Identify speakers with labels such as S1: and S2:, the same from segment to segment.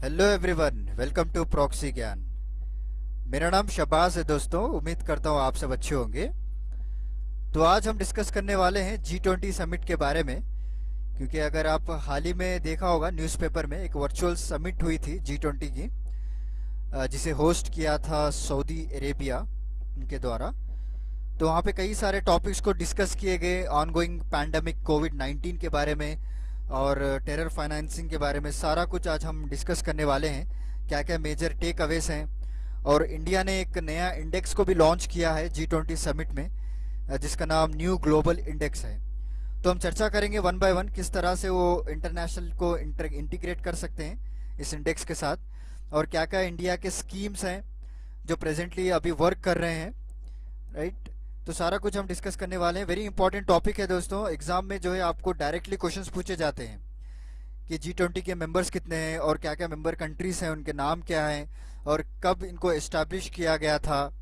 S1: Hello everyone, welcome to proxy Gyan. मेरा नाम शबाज है दोस्तों। उम्मीद करता हूँ आप सब अच्छे होंगे। तो आज हम डिस्कस करने वाले हैं G20 समिट के बारे में। क्योंकि अगर आप हाल ही में देखा होगा न्यूज़पेपर में एक वर्चुअल समिट हुई थी G20 की, जिसे होस्ट किया था सऊदी अरेबिया उनके द्वारा। तो वहाँ पे कई सारे टॉपिक्स को डिस्कस किए गए, ऑनगोइंग पैंडमिक कोविड-19 के बारे में और टेरर फाइनेंसिंग के बारे में। सारा कुछ आज हम डिस्कस करने वाले हैं, क्या क्या मेजर टेक अवेज हैं। और इंडिया ने एक नया इंडेक्स को भी लॉन्च किया है G20 समिट में, जिसका नाम न्यू ग्लोबल इंडेक्स है। तो हम चर्चा करेंगे वन बाय वन किस तरह से वो इंटरनेशनल को इंटीग्रेट कर सकते हैं इस इंडेक्स के साथ, और क्या क्या इंडिया के स्कीम्स हैं जो प्रेजेंटली अभी वर्क कर रहे हैं, राइट। तो सारा कुछ हम डिस्कस करने वाले हैं। वेरी इंपॉर्टेंट टॉपिक है दोस्तों। एग्जाम में जो है आपको डायरेक्टली क्वेश्चंस पूछे जाते हैं कि G20 के मेंबर्स कितने हैं और क्या क्या मेंबर कंट्रीज हैं, उनके नाम क्या हैं और कब इनको एस्टैब्लिश किया गया था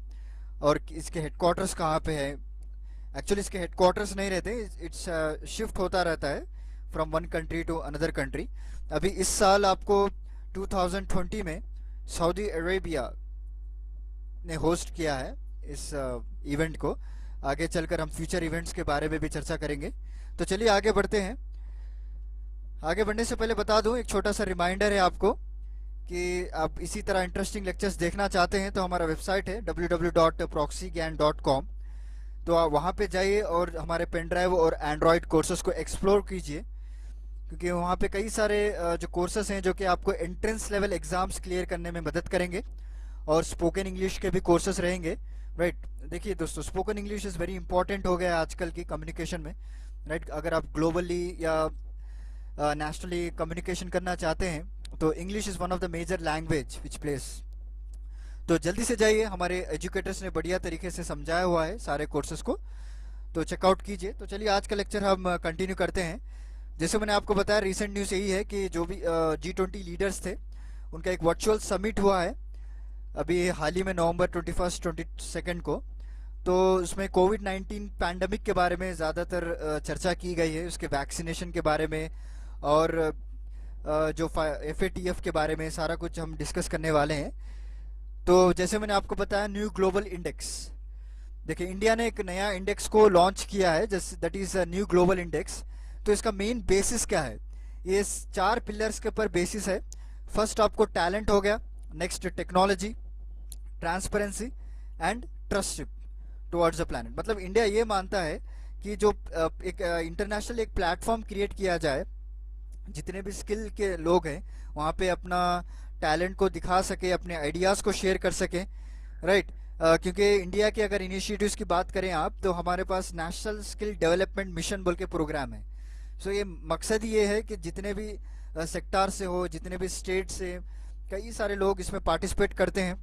S1: और इसके हेडक्वार्टर्स कहाँ पे है। एक्चुअली इसके हेडक्वार्टर्स नहीं रहते, इट्स शिफ्ट होता रहता है from one country to another country. अभी इस साल आपको 2020 में सऊदी अरेबिया ने होस्ट किया है इस इवेंट को। आगे चलकर हम फ्यूचर इवेंट्स के बारे में भी चर्चा करेंगे। तो चलिए आगे बढ़ते हैं। आगे बढ़ने से पहले बता दूं, एक छोटा सा रिमाइंडर है आपको कि आप इसी तरह इंटरेस्टिंग लेक्चर्स देखना चाहते हैं तो हमारा वेबसाइट है www.proxygyan.com। तो आप वहाँ पे जाइए और हमारे पेन ड्राइव और एंड्रॉयड कोर्सेज को एक्सप्लोर कीजिए, क्योंकि वहाँ पे कई सारे जो कोर्सेज हैं जो कि आपको एंट्रेंस लेवल एग्जाम्स क्लियर करने में मदद करेंगे। और स्पोकन इंग्लिश के भी कोर्सेज रहेंगे, राइट। देखिए दोस्तों, spoken English is very important हो गया है आजकल की कम्युनिकेशन में, राइट। अगर आप ग्लोबली या नेशनली कम्युनिकेशन करना चाहते हैं तो English is one of the major language which place. तो जल्दी से जाइए, हमारे एजुकेटर्स ने बढ़िया तरीके से समझाया हुआ है सारे कोर्सेज को, तो चेकआउट कीजिए। तो चलिए आज का लेक्चर हम कंटिन्यू करते हैं। जैसे मैंने आपको बताया, रिसेंट न्यूज़ यही है कि जो भी G20 लीडर्स थे उनका एक वर्चुअल समिट हुआ है अभी हाल ही में, नवंबर 21 22 को। तो उसमें कोविड-19 पैंडमिक के बारे में ज़्यादातर चर्चा की गई है, उसके वैक्सीनेशन के बारे में और जो FATF के बारे में सारा कुछ हम डिस्कस करने वाले हैं। तो जैसे मैंने आपको बताया, न्यू ग्लोबल इंडेक्स, देखिए इंडिया ने एक नया इंडेक्स को लॉन्च किया है, जैसे that is new global index. तो इसका मेन बेसिस क्या है? ये 4 पिलर्स के ऊपर बेसिस है। फर्स्ट आपको टैलेंट हो गया, next technology, transparency and ट्रस्टशिप towards the planet. मतलब इंडिया ये मानता है कि जो एक इंटरनेशनल एक प्लेटफॉर्म क्रिएट किया जाए, जितने भी स्किल के लोग हैं वहाँ पे अपना टैलेंट को दिखा सके, अपने आइडियाज़ को शेयर कर सकें, राइट। क्योंकि इंडिया के अगर इनिशिएटिव्स की बात करें आप, तो हमारे पास नेशनल स्किल डेवलपमेंट मिशन बोल के प्रोग्राम है। सो ये मकसद ही ये है कि जितने भी सेक्टर से हो, जितने भी स्टेट से, कई सारे लोग इसमें पार्टिसिपेट करते हैं,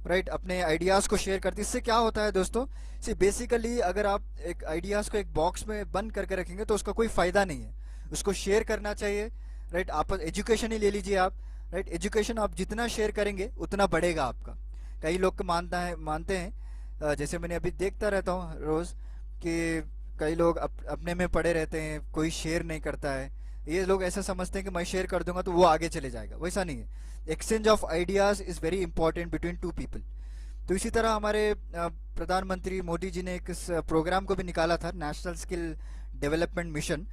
S1: राइट, अपने आइडियाज़ को शेयर करते हैं। इससे क्या होता है दोस्तों, सी बेसिकली अगर आप एक आइडियाज़ को एक बॉक्स में बंद करके रखेंगे तो उसका कोई फ़ायदा नहीं है, उसको शेयर करना चाहिए, राइट। आप एजुकेशन ही ले लीजिए आप, राइट। एजुकेशन आप जितना शेयर करेंगे उतना बढ़ेगा आपका। कई लोग को मानते हैं, जैसे मैंने अभी देखता रहता हूँ रोज़ कि कई लोग अपने में पड़े रहते हैं, कोई शेयर नहीं करता है। ये लोग ऐसा समझते हैं कि मैं शेयर कर दूंगा तो वो आगे चले जाएगा, वैसा नहीं है। Exchange of ideas is very important between two people. तो इसी तरह हमारे प्रधानमंत्री मोदी जी ने एक इस प्रोग्राम को भी निकाला था, नेशनल स्किल डेवलपमेंट मिशन।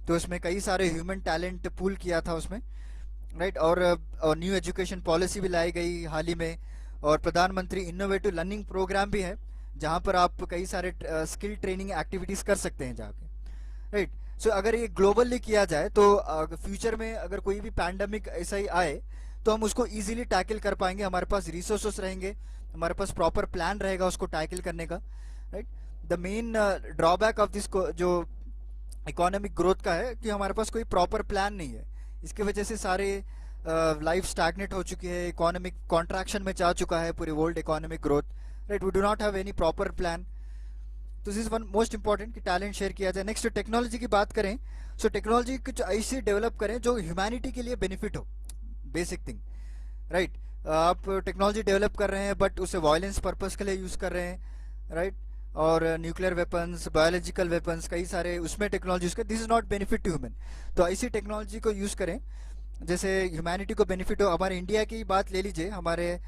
S1: तो उसमें कई सारे ह्यूमन टैलेंट पूल किया था उसमें, राइट। और न्यू एजुकेशन पॉलिसी भी लाई गई हाल ही में, और प्रधानमंत्री इनोवेटिव लर्निंग प्रोग्राम भी है जहाँ पर आप कई सारे स्किल ट्रेनिंग एक्टिविटीज़ कर सकते हैं जाके, राइट। सो अगर ये ग्लोबली किया जाए तो फ्यूचर में अगर कोई भी पैंडमिक ऐसा ही आए तो हम उसको इजीली टैकल कर पाएंगे। हमारे पास रिसोर्सेस रहेंगे, हमारे पास प्रॉपर प्लान रहेगा उसको टैकल करने का, right. The main drawback of this जो इकोनॉमिक ग्रोथ का है कि हमारे पास कोई प्रॉपर प्लान नहीं है। इसकी वजह से सारे लाइफ स्टैग्नेट हो चुकी है, इकोनॉमिक कॉन्ट्रैक्शन में जा चुका है पूरी world economic growth, right. We do not have any proper plan. तो this is one most important कि टैलेंट शेयर किया जाए। नेक्स्ट टेक्नोलॉजी की बात करें, सो टेक्नोलॉजी कुछ ऐसी डेवलप करें जो ह्यूमैनिटी के लिए बेनिफिट हो, बेसिक थिंग, राइट। आप टेक्नोलॉजी डेवलप कर रहे हैं बट उसे वायलेंस पर्पस के लिए यूज़ कर रहे हैं, राइट। और न्यूक्लियर वेपन्स, बायोलॉजिकल वेपन्स, कई सारे उसमें टेक्नोलॉजी यूज़ करें, this is not benefit to human. तो ऐसी टेक्नोलॉजी को यूज़ करें जैसे ह्यूमैनिटी को बेनिफिट हो। हमारे इंडिया की बात ले लीजिए, हमारे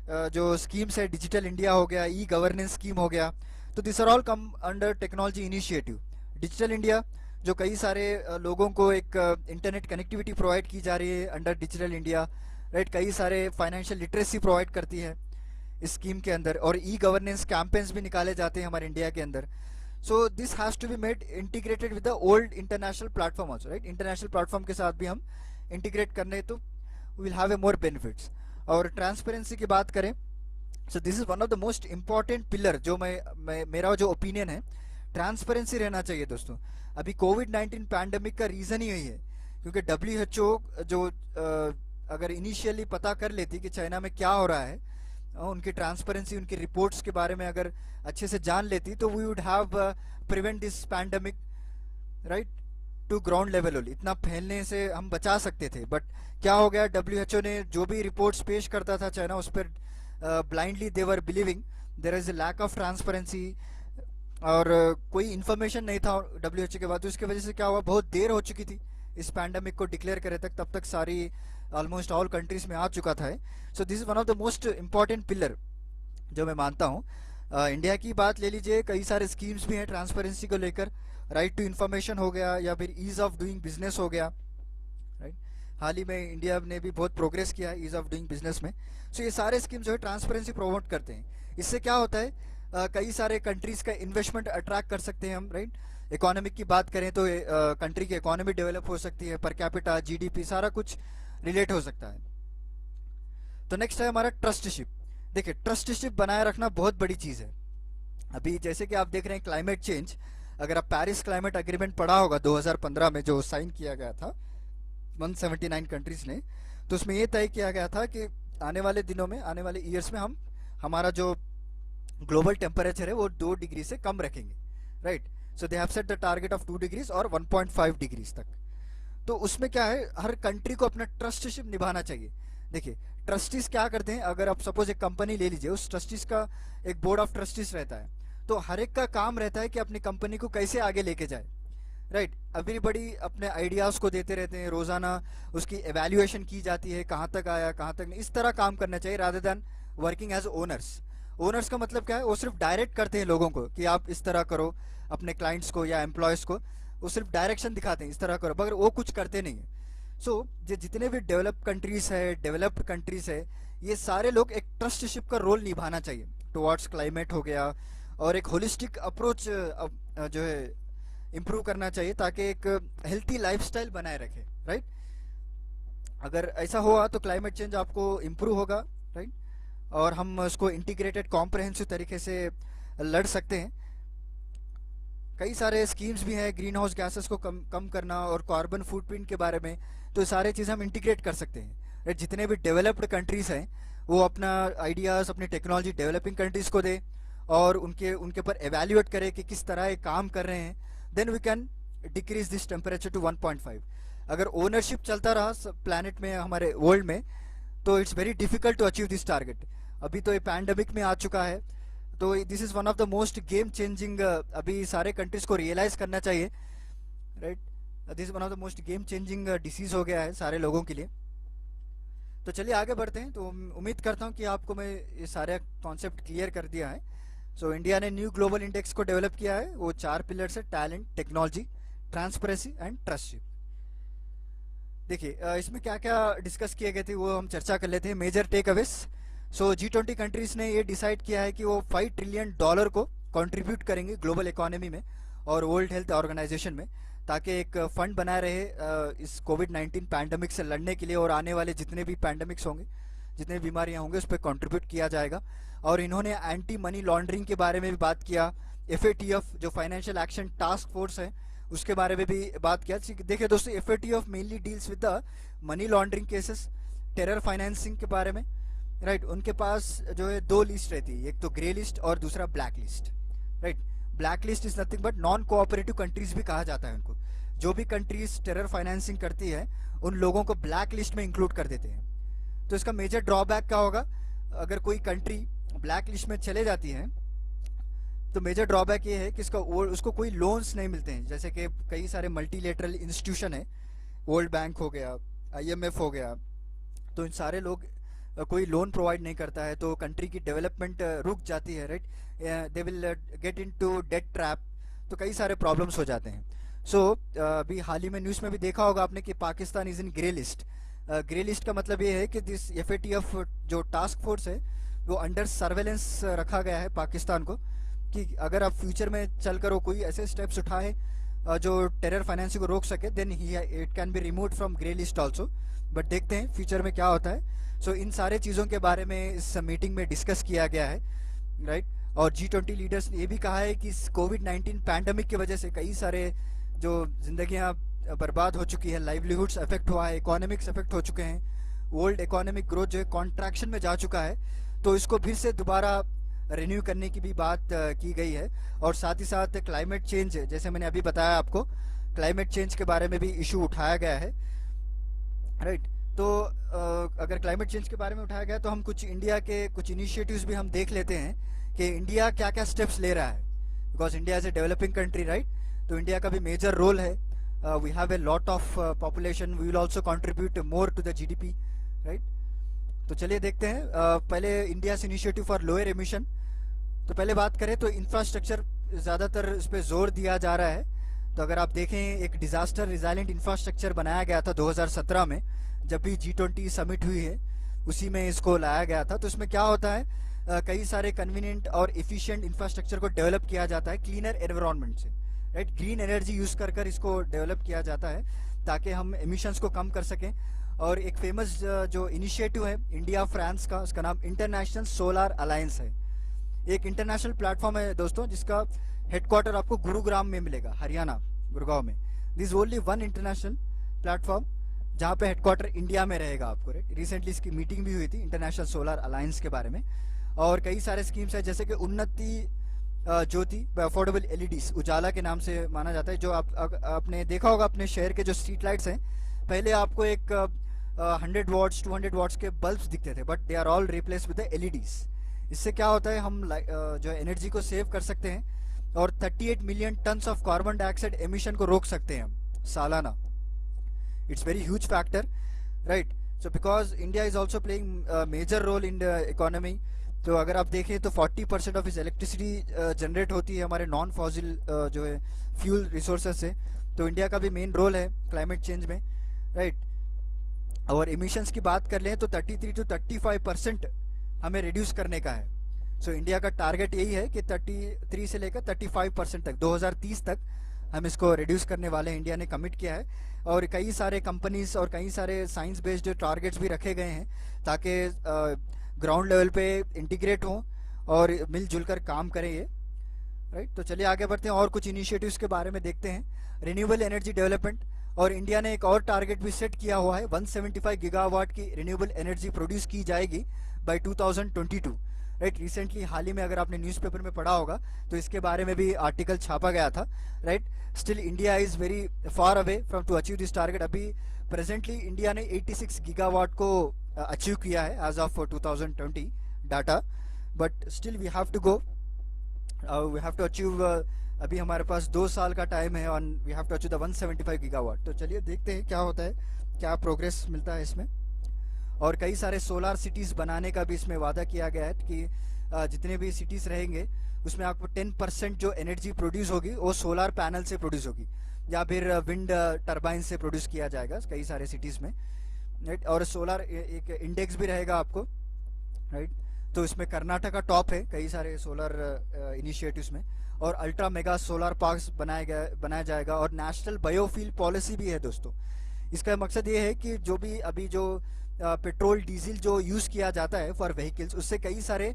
S1: जो स्कीम्स है, डिजिटल इंडिया हो गया, ई गवर्नेंस स्कीम हो गया, तो this are all come under technology initiative. Digital India जो कई सारे लोगों को एक इंटरनेट कनेक्टिविटी प्रोवाइड की जा रही है अंडर डिजिटल इंडिया, राइट। कई सारे फाइनेंशियल लिटरेसी प्रोवाइड करती है इस स्कीम के अंदर, और ई गवर्नेंस कैंपेन्स भी निकाले जाते हैं हमारे इंडिया के अंदर। So this has to be made integrated with the old international platform also, right. International platform के साथ भी हम इंटीग्रेट करने तो will have a more benefits. और ट्रांसपेरेंसी की बात करें, so this is one of the most important pillar, जो मेरा जो ओपिनियन है, ट्रांसपेरेंसी रहना चाहिए दोस्तों। अभी कोविड-19 पैंडेमिक का रीजन ही यही है, क्योंकि WHO जो अगर इनिशियली पता कर लेती कि चाइना में क्या हो रहा है, उनकी ट्रांसपेरेंसी, उनकी रिपोर्ट्स के बारे में अगर अच्छे से जान लेती, तो we would have prevent this pandemic, right, to ground level only. इतना फैलने से हम बचा सकते थे। बट क्या हो गया, WHO ने जो भी रिपोर्ट्स पेश करता था चाइना, उस पर blindly they were believing. There is a lack of transparency, और कोई इन्फॉर्मेशन नहीं था WHO के बाद। तो इसकी वजह से क्या हुआ, बहुत देर हो चुकी थी इस पैंडेमिक को डिक्लेयर करे तक, तब तक सारी ऑलमोस्ट ऑल कंट्रीज में आ चुका था। सो this is one of the most important pillar जो मैं मानता हूँ। इंडिया की बात ले लीजिए, कई सारे स्कीम्स भी हैं ट्रांसपेरेंसी को लेकर। राइट टू इन्फॉर्मेशन हो गया, या फिर ईज ऑफ डूइंग बिजनेस हो गया, राइट। हाल ही में इंडिया ने भी बहुत प्रोग्रेस किया है ईज ऑफ डूइंग बिजनेस में। सो ये सारे स्कीम जो है ट्रांसपेरेंसी प्रमोट करते हैं। इससे क्या होता है, कई सारे कंट्रीज का इन्वेस्टमेंट अट्रैक्ट कर सकते हैं हम, राइट। इकोनॉमिक की बात करें तो कंट्री की इकोनॉमी डेवलप हो सकती है, पर कैपिटा, GDP सारा कुछ रिलेट हो सकता है। तो नेक्स्ट है हमारा ट्रस्टशिप। देखिए, ट्रस्टशिप बनाए रखना बहुत बड़ी चीज़ है। अभी जैसे कि आप देख रहे हैं क्लाइमेट चेंज, अगर आप पेरिस क्लाइमेट एग्रीमेंट पढ़ा होगा 2015 में जो साइन किया गया था 179 कंट्रीज ने, तो उसमें ये तय किया गया था कि आने वाले दिनों में, आने वाले ईयर्स में हम हमारा जो ग्लोबल टेम्परेचर है वो 2 डिग्री से कम रखेंगे, right. So they have set the target of 2 degrees और 1.5 डिग्रीज तक। तो उसमें क्या है, हर कंट्री को अपना ट्रस्टशिप निभाना चाहिए। देखिए, ट्रस्टीज क्या करते हैं, अगर आप सपोज एक कंपनी ले लीजिए, उस ट्रस्टीज का एक बोर्ड ऑफ ट्रस्टीज रहता है, तो हर एक का काम रहता है कि अपनी कंपनी को कैसे आगे लेके जाए, राइट। एवरीबॉडी अपने आइडियाज को देते रहते हैं, रोजाना उसकी एवेल्युएशन की जाती है, कहाँ तक आया, कहाँ तक नहीं। इस तरह काम करना चाहिए rather than working as owners. Owners का मतलब क्या है, वो सिर्फ डायरेक्ट करते हैं लोगों को कि आप इस तरह करो, अपने क्लाइंट्स को या एम्प्लॉयज को वो सिर्फ डायरेक्शन दिखाते हैं, इस तरह करो, मगर वो कुछ करते नहीं है। सो जितने भी डेवलप कंट्रीज है, डेवलप्ड कंट्रीज है, ये सारे लोग एक ट्रस्टशिप का रोल निभाना चाहिए टुवर्ड्स क्लाइमेट हो गया, और एक होलिस्टिक अप्रोच जो है इम्प्रूव करना चाहिए, ताकि एक हेल्थी लाइफस्टाइल बनाए रखे, राइट। अगर ऐसा हुआ तो क्लाइमेट चेंज आपको इम्प्रूव होगा, राइट, और हम उसको इंटीग्रेटेड कॉम्प्रहेंसिव तरीके से लड़ सकते हैं। कई सारे स्कीम्स भी हैं ग्रीन हाउस गैसेस को कम करना और कार्बन फुटप्रिंट के बारे में, तो सारे चीज़ हम इंटीग्रेट कर सकते हैं। जितने भी डेवलप्ड कंट्रीज हैं वो अपना आइडियाज़, अपनी टेक्नोलॉजी डेवलपिंग कंट्रीज को दे, और उनके पर एवेल्युएट करे कि किस तरह ये काम कर रहे हैं, then we can decrease this temperature to 1.5। अगर ओनरशिप चलता रहा प्लैनेट में, हमारे वर्ल्ड में, तो it's very difficult to achieve this target. अभी तो ये पैंडेमिक में आ चुका है, तो this is one of the most game changing, अभी सारे कंट्रीज को रियलाइज करना चाहिए, right. This is one of the most game changing disease हो गया है सारे लोगों के लिए। तो चलिए आगे बढ़ते हैं। तो उम्मीद करता हूँ कि आपको मैं ये सारे कॉन्सेप्ट क्लियर कर दिया है। सो इंडिया ने न्यू ग्लोबल इंडेक्स को डेवलप किया है, वो 4 पिलर्स है: टैलेंट, टेक्नोलॉजी, ट्रांसपेरेंसी एंड ट्रस्टशिप। देखिए, इसमें क्या क्या डिस्कस किए गए थे वो हम चर्चा कर लेते हैं। Major takeaways. So G20 countries ने ये डिसाइड किया है कि वो $5 ट्रिलियन को कंट्रीब्यूट करेंगे ग्लोबल इकोनॉमी में और वर्ल्ड हेल्थ ऑर्गेनाइजेशन में, ताकि एक फंड बनाए रहे इस कोविड-19 पैंडेमिक से लड़ने के लिए, और आने वाले जितने भी पैंडेमिक्स होंगे, जितने बीमारियां होंगे, उस पर कंट्रीब्यूट किया जाएगा। और इन्होंने एंटी मनी लॉन्ड्रिंग के बारे में भी बात किया। FATF जो फाइनेंशियल एक्शन टास्क फोर्स है, उसके बारे में भी बात किया। देखिए दोस्तों, FATF mainly deals with the money laundering cases, terror financing के बारे में, राइट। उनके पास जो है 2 लिस्ट रहती है, एक तो ग्रे लिस्ट और दूसरा black list, right. Black list is nothing but non cooperative countries भी कहा जाता है उनको। जो भी कंट्रीज टेरर फाइनेंसिंग करती है, उन लोगों को ब्लैक लिस्ट में इंक्लूड कर देते हैं। तो इसका मेजर ड्रॉबैक क्या होगा, अगर कोई कंट्री ब्लैक लिस्ट में चले जाती है, तो मेजर ड्रॉबैक ये है कि उसको कोई लोन्स नहीं मिलते हैं। जैसे कि कई सारे मल्टीलेटरल इंस्टीट्यूशन है, वर्ल्ड बैंक हो गया, IMF हो गया, तो इन सारे लोग कोई लोन प्रोवाइड नहीं करता है तो कंट्री की डेवलपमेंट रुक जाती है, right. They will get into debt trap, तो कई सारे प्रॉब्लम्स हो जाते हैं। सो अभी हाल ही में न्यूज़ में भी देखा होगा आपने कि Pakistan is in grey list. Grey list का मतलब ये है कि दिस FATF जो टास्क फोर्स है वो अंडर सर्वेलेंस रखा गया है पाकिस्तान को, कि अगर आप फ्यूचर में चलकर वो कोई ऐसे स्टेप्स उठाए जो टेरर फाइनेंसिंग को रोक सके, then it can be removed from grey list also. But देखते हैं फ्यूचर में क्या होता है। सो इन सारे चीज़ों के बारे में इस मीटिंग में डिस्कस किया गया है, राइट। और G20 लीडर्स ने ये भी कहा है कि कोविड-19 पैंडमिक की वजह से कई सारे जो जिंदगियां बर्बाद हो चुकी है, लाइवलीहुड्स अफेक्ट हुआ है, इकोनॉमिक्स अफेक्ट हो चुके हैं, वर्ल्ड इकोनॉमिक ग्रोथ जो है कॉन्ट्रैक्शन में जा चुका है, तो इसको फिर से दोबारा रिन्यू करने की भी बात की गई है। और साथ ही साथ क्लाइमेट चेंज, जैसे मैंने अभी बताया आपको, क्लाइमेट चेंज के बारे में भी इशू उठाया गया है, राइट। तो अगर क्लाइमेट चेंज के बारे में उठाया गया तो हम कुछ इंडिया के कुछ इनिशिएटिव्स भी हम देख लेते हैं कि इंडिया क्या क्या स्टेप्स ले रहा है, because India is a developing country, right. तो इंडिया का भी मेजर रोल है। We have a lot of population, we will also contribute more to the GDP, right. तो चलिए देखते हैं पहले India initiative for lower emission. तो पहले बात करें तो इंफ्रास्ट्रक्चर ज़्यादातर इस पर जोर दिया जा रहा है। तो अगर आप देखें, एक डिजास्टर रिजाइलेंट इंफ्रास्ट्रक्चर बनाया गया था 2017 में, जब भी G20 समिट हुई है उसी में इसको लाया गया था। तो इसमें क्या होता है, कई सारे कन्वीनियंट और एफिशिएंट इंफ्रास्ट्रक्चर को डेवलप किया जाता है क्लीनर एनवायरनमेंट से, राइट। ग्रीन एनर्जी यूज कर कर इसको डेवलप किया जाता है ताकि हम एमिशंस को कम कर सकें। और एक फेमस जो इनिशिएटिव है इंडिया फ्रांस का, उसका नाम इंटरनेशनल सोलर अलायंस है। एक इंटरनेशनल प्लेटफॉर्म है दोस्तों, जिसका हेडक्वार्टर आपको गुरुग्राम में मिलेगा, हरियाणा, गुड़गांव में। This only one international platform जहाँ पे हेडक्वार्टर इंडिया में रहेगा आपको, राइट। रिसेंटली इसकी मीटिंग भी हुई थी इंटरनेशनल सोलर अलायंस के बारे में। और कई सारे स्कीम्स है, जैसे कि उन्नति ज्योति अफोर्डेबल LEDs, उजाला के नाम से माना जाता है। जो आपने देखा होगा अपने शहर के जो स्ट्रीट लाइट्स हैं, पहले आपको एक 100 वॉट्स 200 वॉट्स के बल्ब्स दिखते थे, but they are all replace with the LEDs। इससे क्या होता है, हम जो एनर्जी को सेव कर सकते हैं और 38 million tons of carbon dioxide emission को रोक सकते हैं हम सालाना। It's very huge factor, right. So because India is also playing major role in the economy. तो अगर आप देखें तो 40% ऑफ इस इलेक्ट्रिसिटी जनरेट होती है हमारे नॉन फॉसिल जो है फ्यूल रिसोर्सेज से। तो इंडिया का भी मेन रोल है क्लाइमेट चेंज में, राइट। और इमिशंस की बात कर लें तो 33 to 35% हमें रिड्यूस करने का है। सो इंडिया का टारगेट यही है कि 33 से लेकर 35% तक 2030 तक हम इसको रिड्यूस करने वाले हैं, इंडिया ने कमिट किया है। और कई सारे कंपनीज और कई सारे साइंस बेस्ड जो टारगेट्स भी रखे गए हैं ताकि ग्राउंड लेवल पे इंटीग्रेट हों और मिलजुल कर काम करें ये, राइट। तो चलिए आगे बढ़ते हैं और कुछ इनिशिएटिव्स के बारे में देखते हैं। रिन्यूएबल एनर्जी डेवलपमेंट, और इंडिया ने एक और टारगेट भी सेट किया हुआ है, 175 गीगावाट की रिन्यूएबल एनर्जी प्रोड्यूस की जाएगी बाय 2022, राइट। रिसेंटली हाल ही में अगर आपने न्यूज़पेपर में पढ़ा होगा तो इसके बारे में भी आर्टिकल छापा गया था, right. Still India is very far away from to achieve this target. अभी प्रेजेंटली इंडिया ने 86 गीगावाट को अचीव किया है as of 2020 data, but still we have to go, we have to achieve. अभी हमारे पास 2 साल का टाइम है on, we have to achieve the 175 gigawatt. तो चलिए देखते हैं क्या होता है, क्या प्रोग्रेस मिलता है इसमें। और कई सारे सोलार सिटीज़ बनाने का भी इसमें वादा किया गया है कि जितने भी सिटीज़ रहेंगे उसमें आपको 10% जो एनर्जी प्रोड्यूस होगी वो सोलार पैनल से प्रोड्यूस होगी या फिर विंड टरबाइन से प्रोड्यूस किया जाएगा कई सारे सिटीज़ में, राइट। और सोलार एक इंडेक्स भी रहेगा आपको, राइट। तो इसमें कर्नाटका टॉप है कई सारे सोलर इनिशिएटिव्स में। और अल्ट्रा मेगा सोलर पार्क्स बनाया जाएगा। और नेशनल बायोफ्यूल पॉलिसी भी है दोस्तों। इसका मकसद ये है कि जो भी अभी जो पेट्रोल डीजल जो यूज़ किया जाता है फॉर व्हीकल्स, उससे कई सारे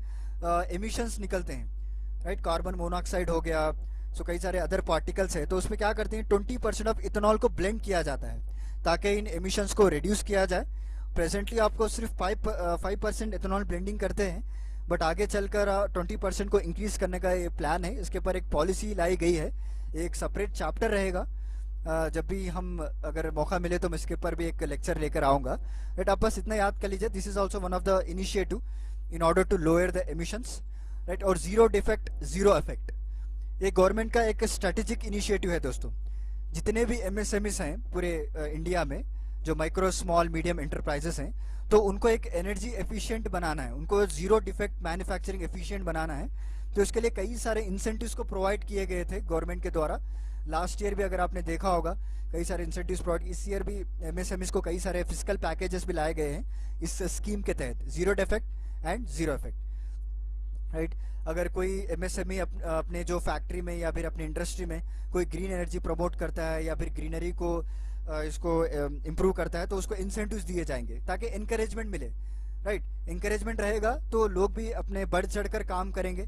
S1: एमिशंस निकलते हैं, राइट। कार्बन मोनोऑक्साइड हो गया, सो कई सारे अदर पार्टिकल्स है। तो उसमें क्या करते हैं, 20% ऑफ इथेनॉल को ब्लेंड किया जाता है ताकि इन एमिशंस को रिड्यूस किया जाए। प्रेजेंटली आपको सिर्फ 5% इथेनॉल ब्लेंडिंग करते हैं, बट आगे चलकर 20% को इंक्रीज करने का ये प्लान है। इसके ऊपर एक पॉलिसी लाई गई है, एक सेपरेट चैप्टर रहेगा। जब भी हम अगर मौका मिले तो मैं इसके ऊपर भी एक लेक्चर लेकर आऊँगा, बट आप बस इतना याद कर लीजिए, this is also one of the initiative in order to lower the emissions, right. और जीरो डिफेक्ट जीरो इफेक्ट, ये गवर्नमेंट का एक स्ट्रेटेजिक इनिशिएटिव है दोस्तों। जितने भी MSMEs हैं पूरे इंडिया में, जो माइक्रो स्मॉल मीडियम एंटरप्राइजेस हैं, तो उनको एक एनर्जी एफिशिएंट बनाना है, उनको जीरो डिफेक्ट मैन्युफैक्चरिंग एफिशिएंट बनाना है। तो इसके लिए कई सारे इंसेंटिव्स को प्रोवाइड किए गए थे गवर्नमेंट के द्वारा। लास्ट ईयर भी अगर आपने देखा होगा कई सारे इंसेंटिव्स प्रोवाइड, इस ईयर भी एमएसएमईज को कई सारे फिजिकल पैकेजेस भी लाए गए हैं इस स्कीम के तहत, zero defect and zero effect, right. अगर कोई एमएसएमई अपने जो फैक्ट्री में या फिर अपनी इंडस्ट्री में कोई ग्रीन एनर्जी प्रमोट करता है या फिर ग्रीनरी को इसको इम्प्रूव करता है, तो उसको इंसेंटिव्स दिए जाएंगे ताकि इंकरेजमेंट मिले, राइट। इंकरेजमेंट रहेगा तो लोग भी अपने बढ़ चढ़कर काम करेंगे।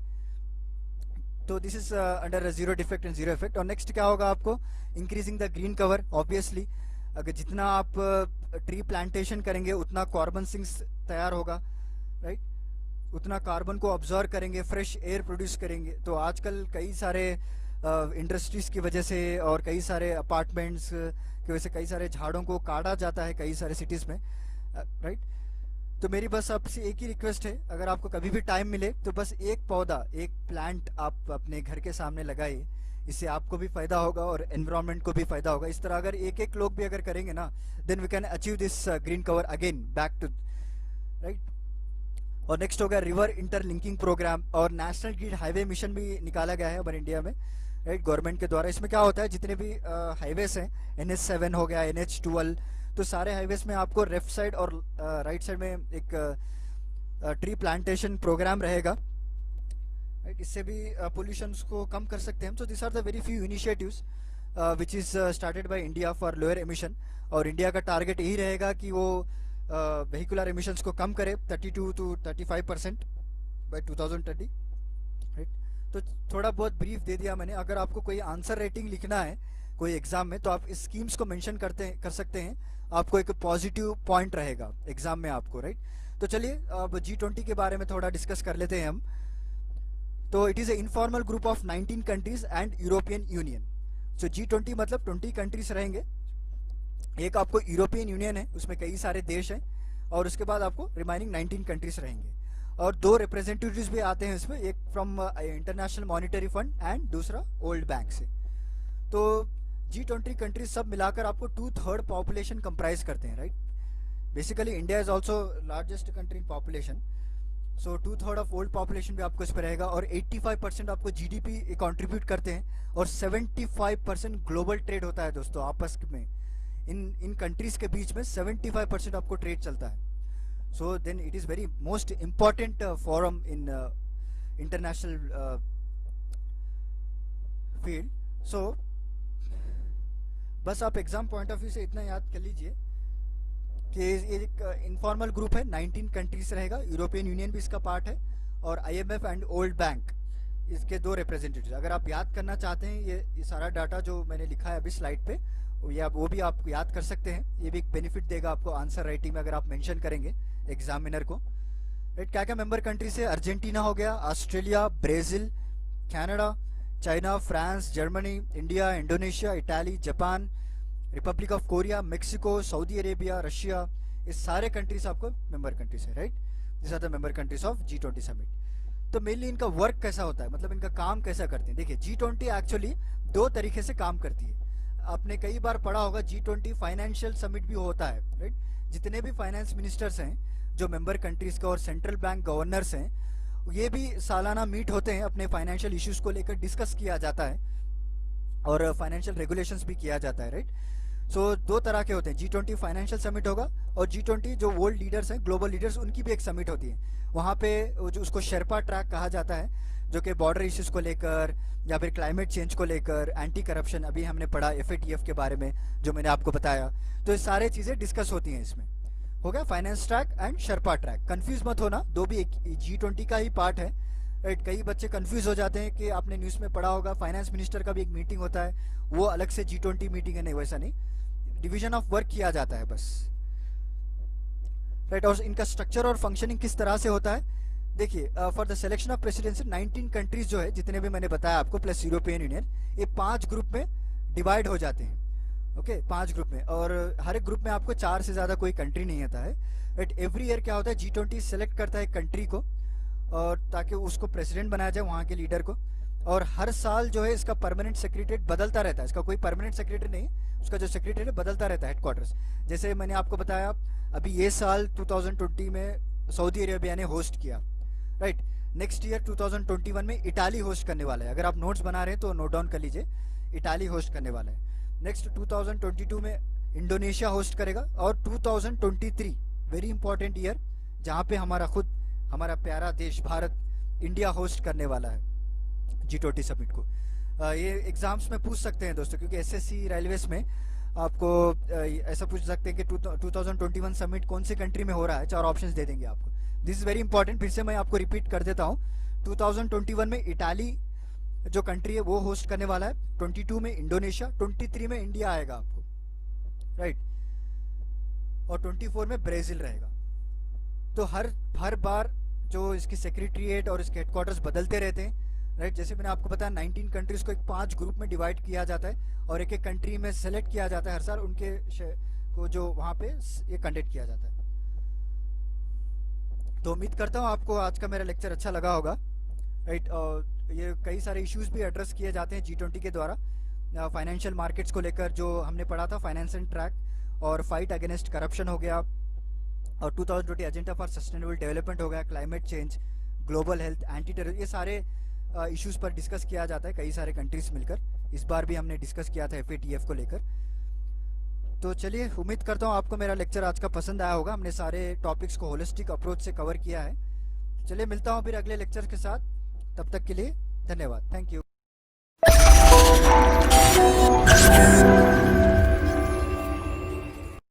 S1: तो this is under zero defect and zero effect. और नेक्स्ट क्या होगा आपको, increasing the green cover. Obviously अगर जितना आप ट्री प्लांटेशन करेंगे उतना कार्बन सिंक्स तैयार होगा, राइट, उतना कार्बन को ऑब्जर्व करेंगे, फ्रेश एयर प्रोड्यूस करेंगे। तो आजकल कई सारे इंडस्ट्रीज की वजह से और कई सारे अपार्टमेंट्स की वजह से कई सारे झाड़ों को काटा जाता है कई सारे सिटीज़ में, राइट। तो मेरी बस आपसे एक ही रिक्वेस्ट है, अगर आपको कभी भी टाइम मिले तो बस एक पौधा, एक प्लांट आप अपने घर के सामने लगाइए। इससे आपको भी फायदा होगा और एनवायरनमेंट को भी फायदा होगा। इस तरह अगर एक एक लोग भी अगर करेंगे ना, then we can achieve this green cover again back to, right. और नेक्स्ट होगा रिवर इंटरलिंकिंग प्रोग्राम, और नेशनल ग्रिड हाईवे मिशन भी निकाला गया है हमारे इंडिया में, राइट, गवर्नमेंट के द्वारा। इसमें क्या होता है, जितने भी हाईवेज हैं, NH7 हो गया, NH12, तो सारे हाईवेज में आपको लेफ्ट साइड और राइट साइड में एक ट्री प्लांटेशन प्रोग्राम रहेगा, राइट। इससे भी पोल्यूशन को कम कर सकते हैं। So this are the very few initiatives which is started by India for lower emission. और इंडिया का टारगेट यही रहेगा कि वो व्हीकुलर एमिशंस को कम करे 32 to 35% बाय 2030, राइट। तो थोड़ा बहुत ब्रीफ दे दिया मैंने। अगर आपको कोई आंसर राइटिंग लिखना है कोई एग्जाम में, तो आप इस स्कीम्स को मेंशन कर सकते हैं, आपको एक पॉजिटिव पॉइंट रहेगा एग्जाम में आपको, राइट। तो चलिए अब G20 के बारे में थोड़ा डिस्कस कर लेते हैं हम। तो it is a informal group of 19 countries and European union. So G20 मतलब 20 कंट्रीज रहेंगे। एक आपको यूरोपियन यूनियन है, उसमें कई सारे देश हैं, और उसके बाद आपको रिमाइनिंग 19 कंट्रीज रहेंगे। और 2 रिप्रेजेंटेटिव्स भी आते हैं इसमें, एक from international monetary fund and दूसरा वर्ल्ड बैंक से। तो G20 कंट्रीज सब मिलाकर आपको 2/3 पॉपुलेशन कंप्राइज करते हैं, right. Basically India is also largest country in population, so 2/3 of world population भी आपको इस पर रहेगा। और 85% आपको GDP कंट्रीब्यूट करते हैं, और 75% ग्लोबल ट्रेड होता है दोस्तों आपस में। इन कंट्रीज के बीच में 75% आपको ट्रेड चलता है। So then it is very most important forum in international field. So बस आप एग्जाम पॉइंट ऑफ व्यू से इतना याद कर लीजिए कि एक इनफॉर्मल ग्रुप है, 19 कंट्रीज रहेगा, यूरोपियन यूनियन भी इसका पार्ट है, और IMF एंड वर्ल्ड बैंक इसके 2 रिप्रेजेंटेटिव। अगर आप याद करना चाहते हैं ये सारा डाटा जो मैंने लिखा है अभी स्लाइड पे, वो भी आप याद कर सकते हैं। ये भी एक बेनिफिट देगा आपको आंसर राइटिंग में अगर आप मेंशन करेंगे एग्जामिनर को, राइट। क्या क्या मेंबर कंट्रीज है, अर्जेंटीना हो गया, Australia, Brazil, Canada, China, France, Germany, India, Indonesia, Italy, Japan, Republic of Korea, Mexico, Saudi Arabia, Russia, ये सारे कंट्रीज आपको मेंबर कंट्रीज है, right. This are the member countries of G20 summit. तो mainly इनका work कैसा होता है, मतलब इनका काम कैसा करते हैं। देखिए G20 एक्चुअली 2 तरीके से काम करती है। आपने कई बार पढ़ा होगा G20 फाइनेंशियल समिट भी होता है, राइट। जितने भी फाइनेंस मिनिस्टर्स हैं जो मेंबर कंट्रीज के और सेंट्रल बैंक गवर्नर्स हैं, ये भी सालाना मीट होते हैं, अपने फाइनेंशियल इश्यूज को लेकर डिस्कस किया जाता है और फाइनेंशियल रेगुलेशंस भी किया जाता है, राइट। सो 2 तरह के होते हैं, G20 फाइनेंशियल समिट होगा, और G20 जो वर्ल्ड लीडर्स हैं, ग्लोबल लीडर्स, उनकी भी एक समिट होती है। वहाँ पे जो उसको शेरपा ट्रैक कहा जाता है, जो कि बॉर्डर इश्यूज को लेकर या फिर क्लाइमेट चेंज को लेकर, एंटी करप्शन, अभी हमने पढ़ा FATF के बारे में जो मैंने आपको बताया, तो ये सारे चीज़ें डिस्कस होती हैं इसमें। हो गया finance track and Sherpa track. Confuse मत होना, 2 भी एक G20 का ही पार्ट है, राइट। कई बच्चे कंफ्यूज हो जाते हैं कि आपने न्यूज़ में पढ़ा होगा फाइनेंस मिनिस्टर का भी एक मीटिंग होता है, वो अलग से G20 मीटिंग है, नहीं, वैसा नहीं, डिवीजन ऑफ वर्क किया जाता है बस, राइट। और इनका स्ट्रक्चर और फंक्शनिंग किस तरह से होता है, देखिए for the selection of presidency 19 countries जो है, जितने भी मैंने बताया आपको, प्लस यूरोपियन यूनियन, ये 5 ग्रुप में डिवाइड हो जाते हैं, ओके, 5 ग्रुप में। और हर एक ग्रुप में आपको 4 से ज़्यादा कोई कंट्री नहीं आता है, राइट। एवरी ईयर क्या होता है, G20 सेलेक्ट करता है कंट्री को, और ताकि उसको प्रेसिडेंट बनाया जाए, वहाँ के लीडर को, और हर साल जो है इसका परमानेंट सेक्रेटरीट बदलता रहता है, इसका कोई परमानेंट सेक्रेटरी नहीं, उसका जो सेक्रेटरी बदलता रहता है हेडक्वार्टर्स। जैसे मैंने आपको बताया अभी ये साल 2020 में सऊदी अरेबिया ने होस्ट किया, राइट। नेक्स्ट ईयर 2021 में इटाली होस्ट करने वाला है, अगर आप नोट्स बना रहे हैं तो नोट डाउन कर लीजिए, इटाली होस्ट करने वाला है। नेक्स्ट 2022 में इंडोनेशिया होस्ट करेगा, और 2023 वेरी इंपॉर्टेंट ईयर जहाँ पे हमारा प्यारा देश भारत, इंडिया होस्ट करने वाला है G20 समिट को। ये एग्जाम्स में पूछ सकते हैं दोस्तों, क्योंकि एसएससी रेलवेज में आपको ऐसा पूछ सकते हैं कि 2021 समिट कौन सी कंट्री में हो रहा है, 4 ऑप्शंस दे देंगे आपको। दिस इज वेरी इंपॉर्टेंट, फिर से मैं आपको रिपीट कर देता हूँ। 2021 में इटाली जो कंट्री है वो होस्ट करने वाला है, 22 में इंडोनेशिया, 23 में इंडिया आएगा आपको, राइट, और 24 में ब्राजील रहेगा। तो हर बार जो इसकी सेक्रेटरीट और इसके हेडक्वार्टर्स बदलते रहते हैं, राइट। जैसे मैंने आपको बताया 19 कंट्रीज को 5 ग्रुप में डिवाइड किया जाता है, और एक कंट्री में सेलेक्ट किया जाता है हर साल उनके को जो वहाँ पे ये कंडक्ट किया जाता है। तो उम्मीद करता हूँ आपको आज का मेरा लेक्चर अच्छा लगा होगा, राइट। और ये कई सारे इश्यूज भी एड्रेस किए जाते हैं G20 के द्वारा। फाइनेंशियल मार्केट्स को लेकर जो हमने पढ़ा था, फाइनेंस एंड ट्रैक, और फाइट अगेंस्ट करप्शन हो गया, और 2020 एजेंडा फॉर सस्टेनेबल डेवलपमेंट हो गया, climate change, global health, anti terrorism, ये सारे इश्यूज पर डिस्कस किया जाता है कई सारे कंट्रीज मिलकर। इस बार भी हमने डिस्कस किया था FATF को लेकर। तो चलिए, उम्मीद करता हूँ आपको मेरा लेक्चर आज का पसंद आया होगा। हमने सारे टॉपिक्स को होलिस्टिक अप्रोच से कवर किया है। चलिए, मिलता हूँ फिर अगले लेक्चर के साथ, तब तक के लिए धन्यवाद, थैंक यू।